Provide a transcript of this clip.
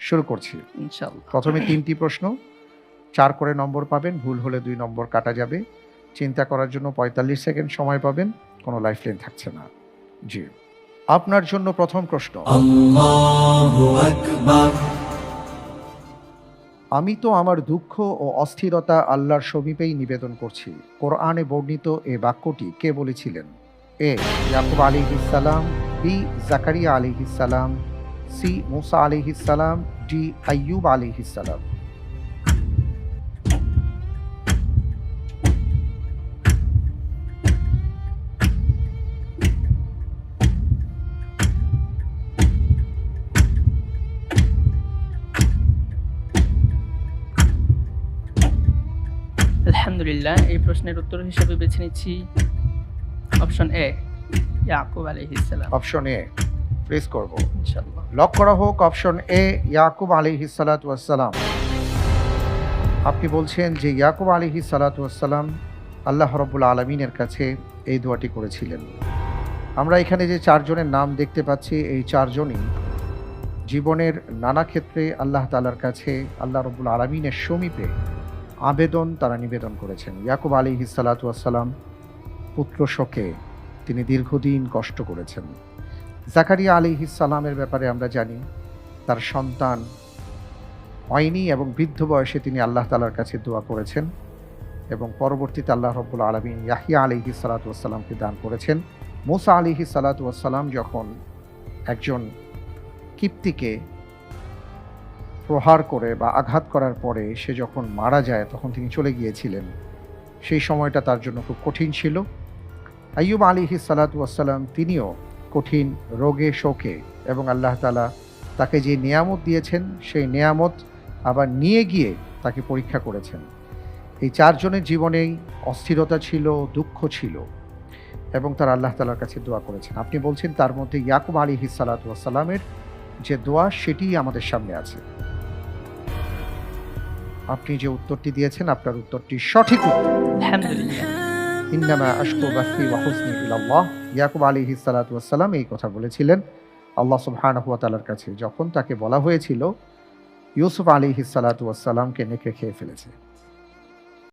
শুরু করছি। ইনশাআল্লাহ। প্রথমে ৩টি প্রশ্ন, ৪ করে নম্বর পাবেন, ভুল হলে ২ নম্বর কাটা যাবে। চিন্তা করার জন্য ৪৫ সেকেন্ড সময় পাবেন, কোনো লাইফলাইন থাকছে না। জি, আপনার জন্য প্রথম প্রশ্ন। আল্লাহু আকবার। আমি তো আমার দুঃখ ও অস্থিরতা আল্লাহর সমীপেই নিবেদন করছি। কোরআনে বর্ণিত এই বাক্যটি কে বলেছিলেন? এ ইয়াকুব আলাইহিস সালাম, বি জাকারিয়া আলাইহিস সালাম, সি মুসা আলাইহিস সালাম, ডি আইয়ুব আলাইহিস সালাম। আলহামদুলিল্লাহ, এই প্রশ্নের উত্তর হিসেবে বেছে নিচ্ছি অপশন এ, ইয়াকুব আলাইহিস সালাম। অপশন এ প্রেস করব। ইনশাআল্লাহ। লক করা হোক অপশন এ, ইয়াকুব আলাইহিস সালাতু ওয়াস সালাম। আপনি বলছেন যে ইয়াকুব আলাইহিস সালাতু ওয়াস সালাম আল্লাহ রাব্বুল আলামিনের কাছে এই দোয়াটি করেছিলেন। আমরা এখানে যে ৪ জনের নাম দেখতে পাচ্ছি, এই ৪ জনই জীবনের নানা ক্ষেত্রে আল্লাহ তাআলার কাছে আল্লাহ রাব্বুল আলামিনের সমীপে আবেদন তারা নিবেদন করেছেন। ইয়াকুব আলাইহিস সালাতু ওয়াস সালাম পুত্র শোকে তিনি দীর্ঘদিন কষ্ট করেছেন। জাকারিয়া আলাইহিস সালামের ব্যাপারে আমরা জানি তার সন্তান হয়নি এবং বৃদ্ধ বয়সে তিনি আল্লাহ তাআলার কাছে দোয়া করেছেন এবং পরবর্তীতে আল্লাহ রাব্বুল আলামিন ইয়াহইয়া আলাইহিস সালাতু ওয়াস সালামকে দান করেছেন। মুসা আলাইহিস সালাতু ওয়াস সালাম যখন একজন কিপ্তিকে প্রহার করে বা আঘাত করার পরে সে যখন মারা যায় তখন তিনি চলে গিয়েছিলেন। সেই সময়টা তার জন্য খুব কঠিন ছিল। আইয়ুব আলাইহিস সালাতু ওয়াস সালাম তিনিও কঠিন রোগে শোকে এবং আল্লাহ তাআলা তাকে যে নেয়ামত দিয়েছেন সেই নেয়ামত আবার নিয়ে গিয়ে তাকে পরীক্ষা করেছেন। এই ৪ জনের জীবনেই অস্থিরতা ছিল, দুঃখ ছিল এবং তারা আল্লাহ তাআলার কাছে দোয়া করেছেন। আপনি বলছেন তার মধ্যে ইয়াকুব আলাইহিস সালাতু ওয়াস সালামের যে দোয়া সেটিই আমাদের সামনে আছে। আপনি যে উত্তরটি দিয়েছেন আপনার উত্তরটি সঠিক উত্তর। আলহামদুলিল্লাহ। ইন্নামা আশকু বাসি ওয়া হুজনি ইলাল্লাহ। ইয়াকুব আলাইহিস সালাতু ওয়াস সালাম এই কথা বলেছিলেন আল্লাহ সুবহানাহু ওয়া তাআলার কাছে যখন তাকে বলা হয়েছিল ইউসুফ আলাইহিস সালাতু ওয়াস সালামকে নেকড়ে খেয়ে ফেলেছে।